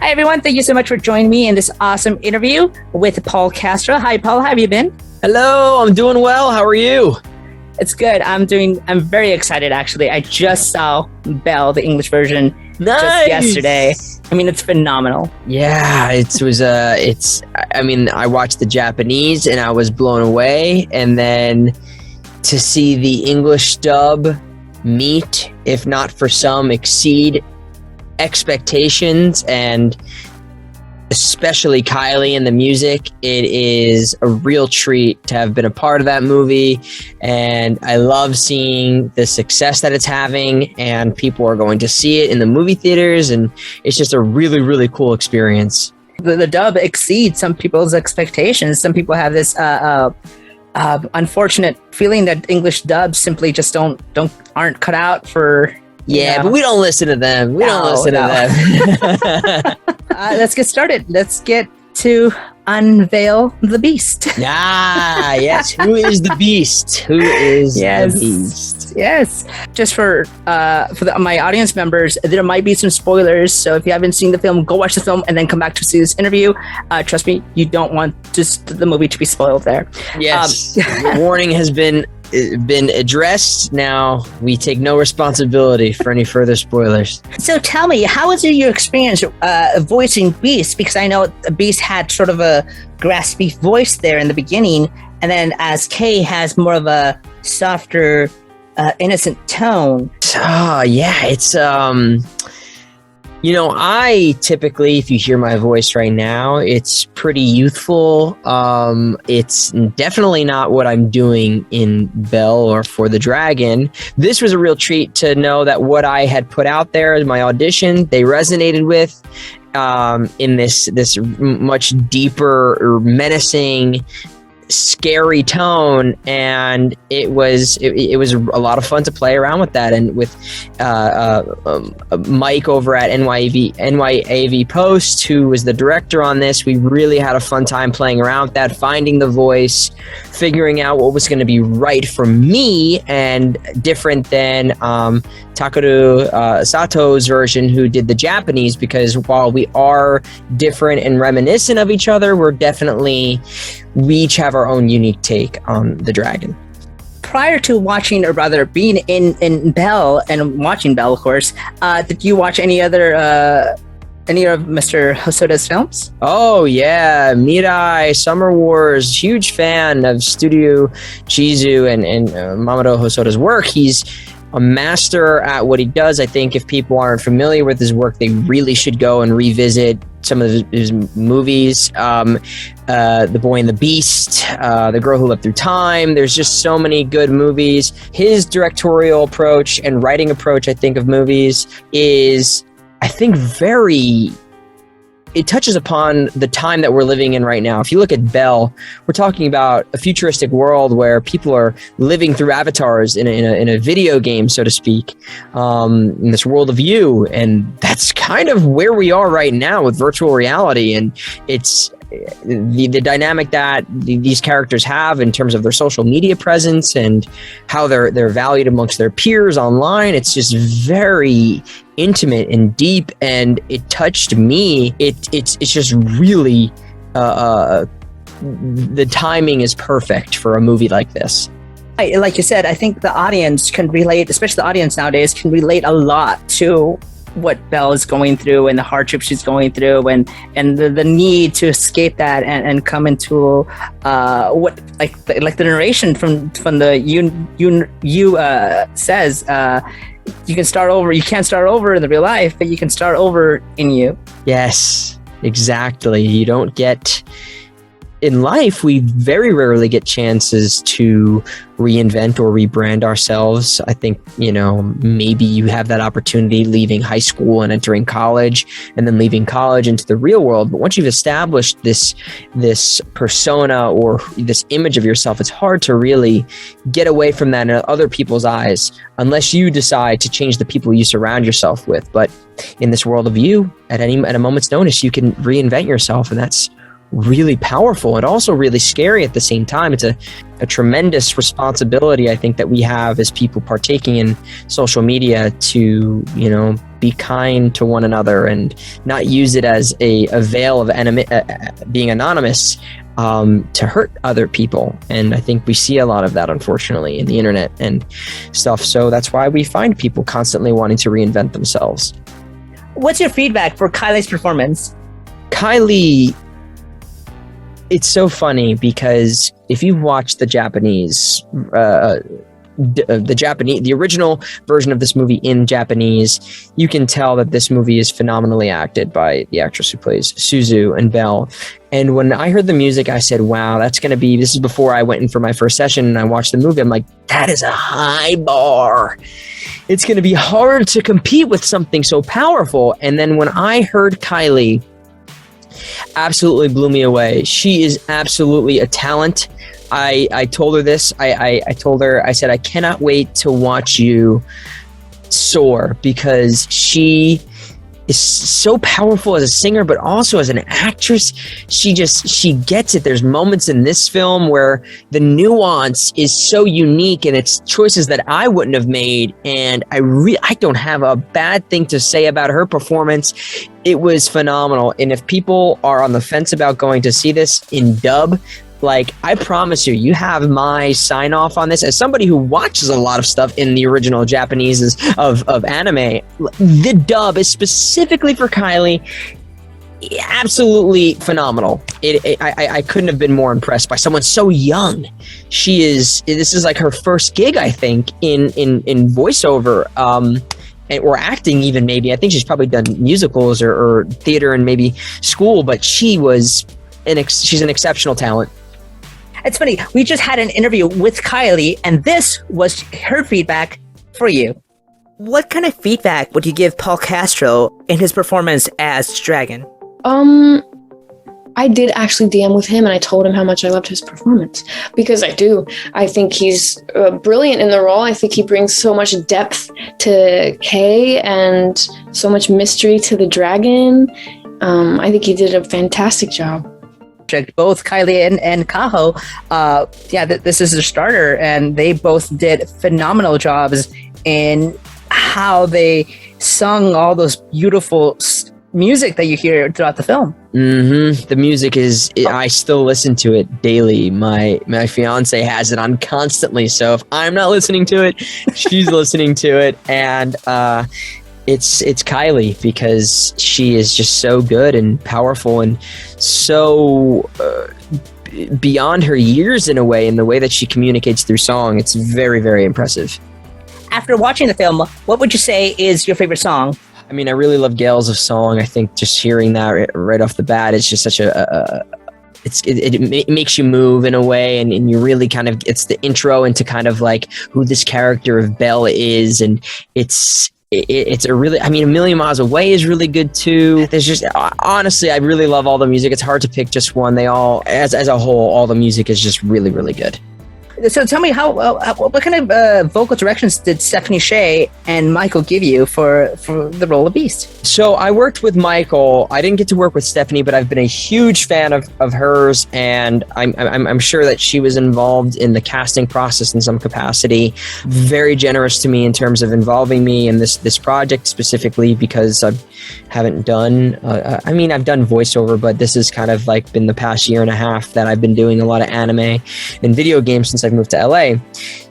Hi, everyone. Thank you so much for joining me in this awesome interview with Paul Castro. Hi, Paul. How have you been? Hello, I'm doing well. How are you? It's good. I'm very excited, actually. I just saw Belle, the English version, just yesterday. I mean, it's phenomenal. Yeah, I watched the Japanese and I was blown away. And then to see the English dub meet, if not for some, exceed expectations, and especially Kylie and the music, it is a real treat to have been a part of that movie. And I love seeing the success that it's having, and people are going to see it in the movie theaters, and it's just a really, really cool experience. The dub exceeds some people's expectations. Some people have this unfortunate feeling that English dubs simply just aren't cut out for. Yeah, but we don't listen to them. We don't listen to them. Let's get started. Let's get to unveil the beast. Yes. Who is the beast? Who is the beast? Yes. Just for my audience members, there might be some spoilers. So if you haven't seen the film, go watch the film and then come back to see this interview. Trust me, you don't want just the movie to be spoiled there. Yes. The warning has been addressed. Now we take no responsibility for any further spoilers. So tell me, how was your experience voicing Beast? Because I know Beast had sort of a graspy voice there in the beginning, and then as Kay has more of a softer, innocent tone. It's I typically, if you hear my voice right now, it's pretty youthful. It's definitely not what I'm doing in Belle or For the Dragon. This was a real treat to know that what I had put out there as my audition, they resonated with in this much deeper or menacing, scary tone, and it was a lot of fun to play around with that. And with Mike over at NYAV Post, who was the director on this, we really had a fun time playing around with that, finding the voice, figuring out what was going to be right for me and different than Takeru Sato's version, who did the Japanese, because while we are different and reminiscent of each other, we each have our own unique take on the dragon. Prior to watching, or rather being in Belle and watching Belle, of course, did you watch any of Mr. Hosoda's films? Oh yeah, Mirai, Summer Wars, huge fan of Studio Chizu and Mamoru Hosoda's work. He's a master at what he does. I think if people aren't familiar with his work, they really should go and revisit some of his movies. The Boy and the Beast, The Girl Who Lived Through Time. There's just so many good movies. His directorial approach and writing approach, I think, of movies is, I think, it touches upon the time that we're living in right now. If you look at Belle, we're talking about a futuristic world where people are living through avatars in a video game, so to speak, in this world of you. And that's kind of where we are right now with virtual reality. And it's the dynamic that these characters have in terms of their social media presence and how they're valued amongst their peers online. It's just very intimate and deep, and it touched me. It's just really the timing is perfect for a movie like this. Like you said, I think the audience can relate, especially the audience nowadays, can relate a lot to what Belle is going through and the hardship she's going through, and the need to escape that and come into what like the narration from the you says, you can start over. You can't start over in the real life, but you can start over in you. Yes, exactly. You don't get in life, we very rarely get chances to reinvent or rebrand ourselves. I think, maybe you have that opportunity leaving high school and entering college, and then leaving college into the real world. But once you've established this persona or this image of yourself, it's hard to really get away from that in other people's eyes, unless you decide to change the people you surround yourself with. But in this world of you, at a moment's notice, you can reinvent yourself, and that's really powerful and also really scary at the same time. It's a tremendous responsibility, I think, that we have as people partaking in social media to, be kind to one another and not use it as a veil of being anonymous to hurt other people. And I think we see a lot of that, unfortunately, in the internet and stuff. So that's why we find people constantly wanting to reinvent themselves. What's your feedback for Kylies Performance? Kylie, it's so funny because if you watch the original version of this movie in Japanese, you can tell that this movie is phenomenally acted by the actress who plays Suzu and Belle. And when I heard the music, I said, wow, this is before I went in for my first session and I watched the movie. I'm like, that is a high bar. It's going to be hard to compete with something so powerful. And then when I heard Kylie, absolutely blew me away. She is absolutely a talent. I told her this. I told her, I said, I cannot wait to watch you soar, because she is so powerful as a singer, but also as an actress. She gets it. There's moments in this film where the nuance is so unique, and it's choices that I wouldn't have made. And I don't have a bad thing to say about her performance. It was phenomenal. And if people are on the fence about going to see this in dub, like, I promise you have my sign off on this. As somebody who watches a lot of stuff in the original Japanese of anime, the dub is specifically for Kylie absolutely phenomenal. I couldn't have been more impressed by someone so young. This is like her first gig, I think, in voiceover, or acting even, maybe. I think she's probably done musicals or theater and maybe school, but she's an exceptional talent. It's funny, we just had an interview with Kylie, and this was her feedback for you. What kind of feedback would you give Paul Castro in his performance as Dragon? I did actually DM with him, and I told him how much I loved his performance, because I do. I think he's brilliant in the role. I think he brings so much depth to Kay and so much mystery to the dragon. I think he did a fantastic job. Both Kylie and Kaho, this is their starter, and they both did phenomenal jobs in how they sung all those beautiful music that you hear throughout the film. The music I still listen to it daily. My fiance has it on constantly, so if I'm not listening to it, she's listening to it. And it's Kylie, because she is just so good and powerful and so beyond her years in a way, in the way that she communicates through song. It's very, very impressive. After watching the film, what would you say is your favorite song? I mean, I really love Gales of Song. I think just hearing that right off the bat is just such it makes you move in a way, and you really kind of, it's the intro into kind of like who this character of Belle is, and it's a really, I mean, A Million Miles Away is really good too. There's just, honestly, I really love all the music. It's hard to pick just one. They all, as a whole, all the music is just really, really good. So tell me, what kind of vocal directions did Stephanie Sheh and Michael give you for the role of Beast? So I worked with Michael. I didn't get to work with Stephanie, but I've been a huge fan of hers, and I'm sure that she was involved in the casting process in some capacity. Very generous to me in terms of involving me in this project specifically, because I haven't done. I've done voiceover, but this has kind of like been the past year and a half that I've been doing a lot of anime and video games since I've moved to LA.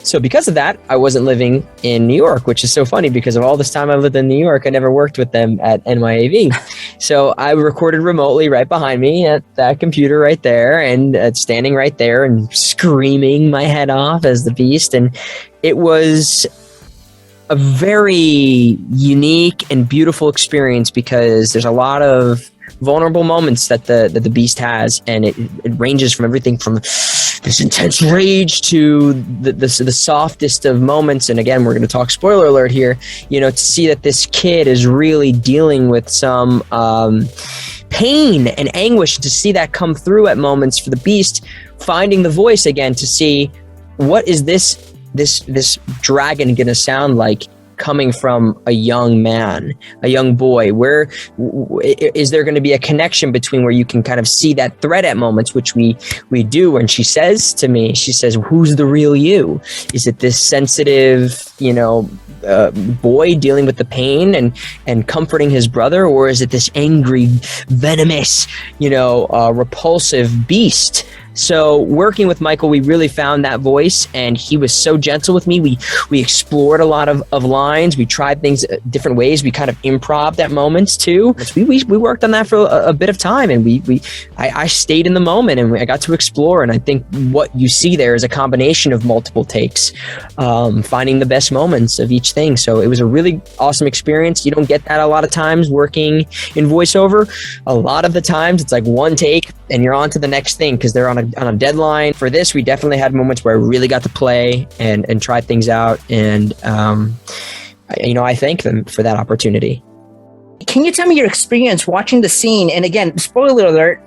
So because of that, I wasn't living in New York, which is so funny because of all this time I've lived in New York, I never worked with them at NYAV. So I recorded remotely right behind me at that computer right there, and standing right there and screaming my head off as the Beast. And it was a very unique and beautiful experience, because there's a lot of vulnerable moments that the Beast has, and it ranges from everything from this intense rage to the softest of moments. And again, we're going to talk spoiler alert here, to see that this kid is really dealing with some pain and anguish, to see that come through at moments for the Beast, finding the voice again to see what is this dragon going to sound like coming from a young man, a young boy? Where is there going to be a connection between where you can kind of see that thread at moments, which we do? And she says to me, she says, who's the real you? Is it this sensitive, boy dealing with the pain and comforting his brother, or is it this angry, venomous, repulsive beast? So working with Michael, we really found that voice, and he was so gentle with me. We explored a lot of lines. We tried things different ways. We kind of improv at moments too. We worked on that for a bit of time, and I stayed in the moment, and I got to explore. And I think what you see there is a combination of multiple takes, finding the best moments of each thing. So it was a really awesome experience. You don't get that a lot of times working in voiceover. A lot of the times it's like one take and you're on to the next thing because they're on a deadline. For this, we definitely had moments where I really got to play and try things out. And, I thank them for that opportunity. Can you tell me your experience watching the scene? And again, spoiler alert,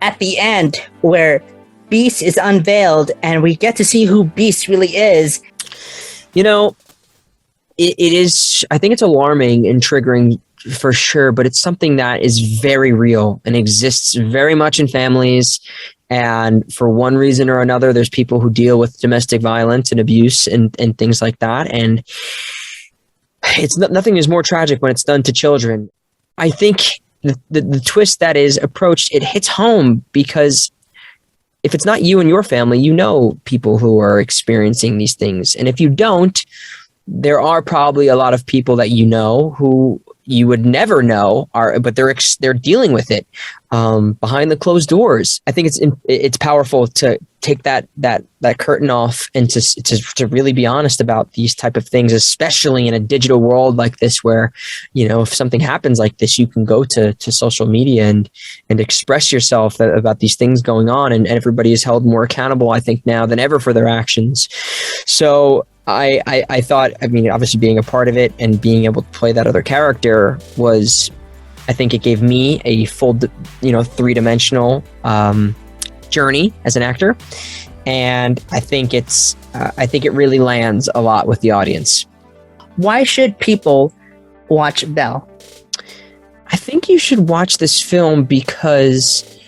at the end where Beast is unveiled and we get to see who Beast really is. It is, I think it's alarming and triggering for sure, but it's something that is very real and exists very much in families. And for one reason or another, there's people who deal with domestic violence and abuse and things like that. And it's nothing is more tragic when it's done to children. I think the twist that is approached, it hits home because if it's not you and your family, you know people who are experiencing these things. And if you don't, there are probably a lot of people that who you would never know but they're dealing with it behind the closed doors. I think it's powerful to take that curtain off and to really be honest about these type of things, especially in a digital world like this, where if something happens like this, you can go to social media and express yourself about these things going on, and everybody is held more accountable, I think, now than ever for their actions. So I thought, obviously being a part of it and being able to play that other character I think it gave me a full, three-dimensional journey as an actor. And I think it really lands a lot with the audience. Why should people watch Belle? I think you should watch this film because,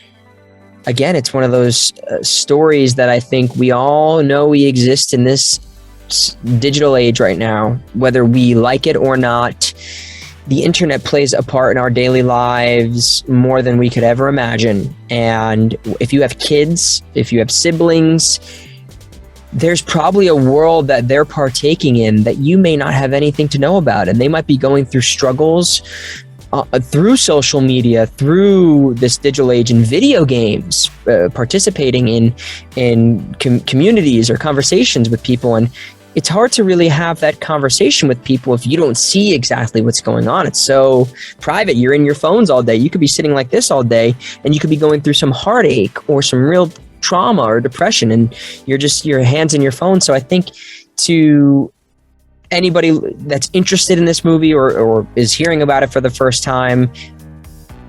again, it's one of those stories that I think we all know we exist in this digital age right now, whether we like it or not. The internet plays a part in our daily lives more than we could ever imagine. And if you have kids, if you have siblings, there's probably a world that they're partaking in that you may not have anything to know about. And they might be going through struggles through social media, through this digital age, in video games, participating in communities or conversations with people. And it's hard to really have that conversation with people if you don't see exactly what's going on. It's so private. You're in your phones all day. You could be sitting like this all day, and you could be going through some heartache or some real trauma or depression, and your hands in your phone. So I think to anybody that's interested in this movie or is hearing about it for the first time,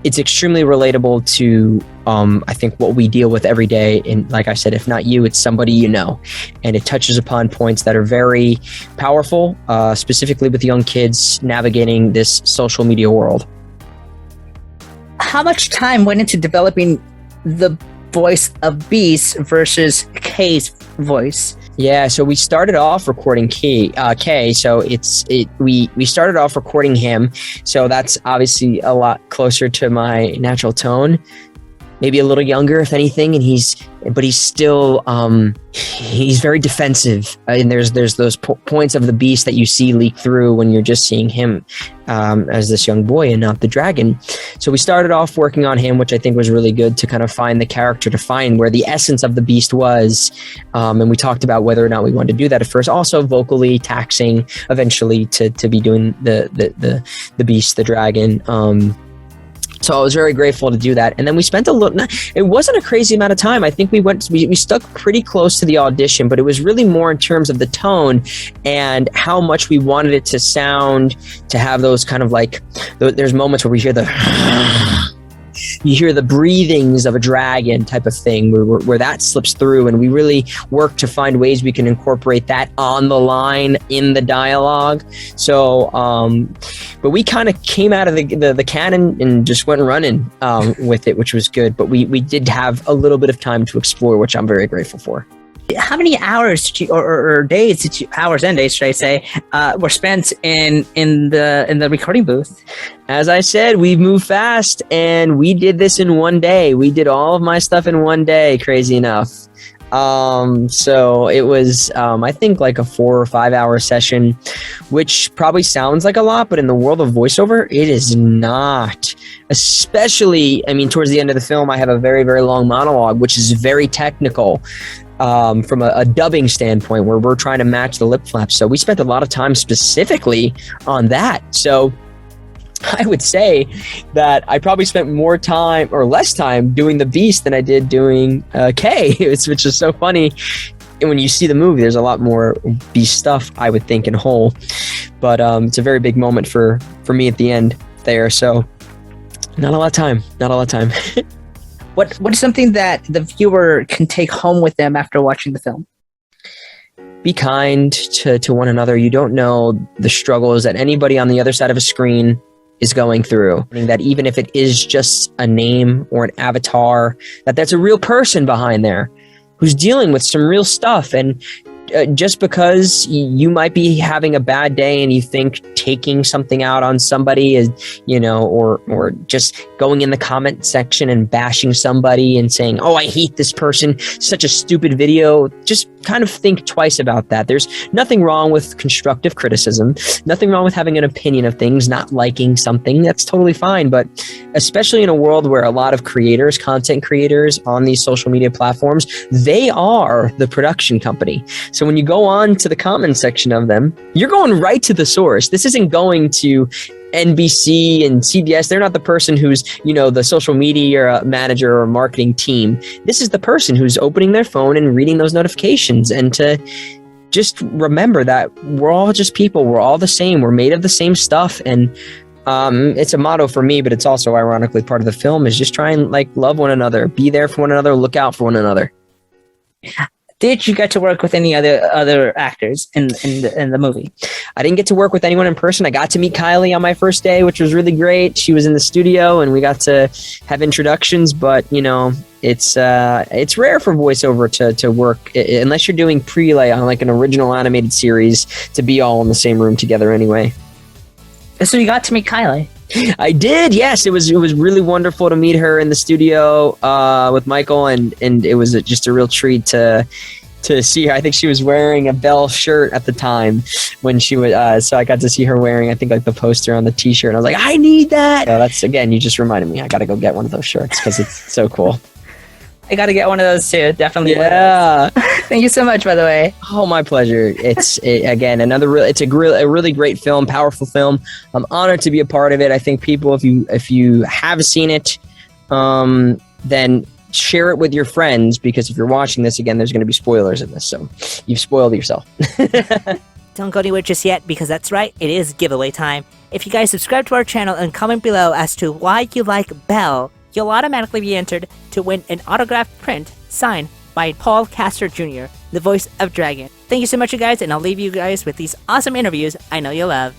it's extremely relatable to I think what we deal with every day. And like I said, if not you, it's somebody you know. And it touches upon points that are very powerful, specifically with young kids navigating this social media world. How much time went into developing the voice of Beast versus Kay's voice? Yeah, so we started off recording Kay. So we started off recording him. So that's obviously a lot closer to my natural tone. Maybe a little younger, if anything, and he's still he's very defensive. And there's those points of the Beast that you see leak through when you're just seeing him as this young boy and not the dragon. So we started off working on him, which I think was really good to kind of find the character, to find where the essence of the Beast was. And we talked about whether or not we wanted to do that at first. Also vocally taxing eventually to be doing the Beast, the dragon. So I was very grateful to do that. And then we spent it wasn't a crazy amount of time. I think we stuck pretty close to the audition, but it was really more in terms of the tone and how much we wanted it to sound, to have those kind of like, there's moments where we hear you hear the breathings of a dragon type of thing where that slips through, and we really work to find ways we can incorporate that on the line in the dialogue. So but we kind of came out of the canon and just went running with it, which was good. But we did have a little bit of time to explore, which I'm very grateful for. How many hours did you, or days did you, hours and days should I say, were spent in the recording booth? As I said, we moved fast, and we did this in one day. We did all of my stuff in one day, crazy enough. So it was, I think like a 4 or 5 hour session, which probably sounds like a lot, but in the world of voiceover, it is not. Especially, I mean, towards the end of the film, I have a very, very long monologue, which is very technical. From a dubbing standpoint, where we're trying to match the lip flaps. So we spent a lot of time specifically on that. So I would say that I probably spent more time or less time doing the Beast than I did doing K, which is so funny. And when you see the movie, there's a lot more Beast stuff, I would think, in whole. But it's a very big moment for me at the end there. So not a lot of time. What is something that the viewer can take home with them after watching the film? Be kind to one another. You don't know the struggles that anybody on the other side of a screen is going through. Meaning that even if it is just a name or an avatar, that's a real person behind there who's dealing with some real stuff. And just because you might be having a bad day and you think taking something out on somebody is, or just going in the comment section and bashing somebody and saying, oh, I hate this person, such a stupid video. Just kind of think twice about that. There's nothing wrong with constructive criticism, nothing wrong with having an opinion of things, not liking something. That's totally fine. But especially in a world where a lot of creators, content creators on these social media platforms, they are the production company. So when you go on to the comment section of them, you're going right to the source. This isn't going to NBC and CBS. They're not the person who's, the social media manager or marketing team. This is the person who's opening their phone and reading those notifications. And to just remember that we're all just people. We're all the same. We're made of the same stuff. And it's a motto for me, but it's also ironically part of the film, is just try and love one another, be there for one another, look out for one another. Did you get to work with any other actors in the movie? I didn't get to work with anyone in person. I got to meet Kylie on my first day, which was really great. She was in the studio and we got to have introductions, but it's rare for voiceover to work unless you're doing prelay on an original animated series, to be all in the same room together anyway. So you got to meet Kylie. I did, yes. It was really wonderful to meet her in the studio with Michael, and it was just a real treat to see her. I think she was wearing a Belle shirt at the time when she was, so I got to see her wearing, I think, the poster on the t-shirt, and I was like, I need that. So that's, again, you just reminded me, I got to go get one of those shirts because it's so cool. I got to get one of those too, definitely. Yeah. Thank you so much, by the way. Oh, my pleasure. It's again it's a really great film, powerful film. I'm honored to be a part of it. I think people, if you have seen it, then share it with your friends, because if you're watching this, again, there's going to be spoilers in this, so you've spoiled yourself. Don't go anywhere just yet, because that's right, it is giveaway time. If you guys subscribe to our channel and comment below as to why you like Belle, you'll automatically be entered to win an autographed print signed by Paul Castro Jr., the voice of Dragon. Thank you so much, you guys, and I'll leave you guys with these awesome interviews I know you'll love.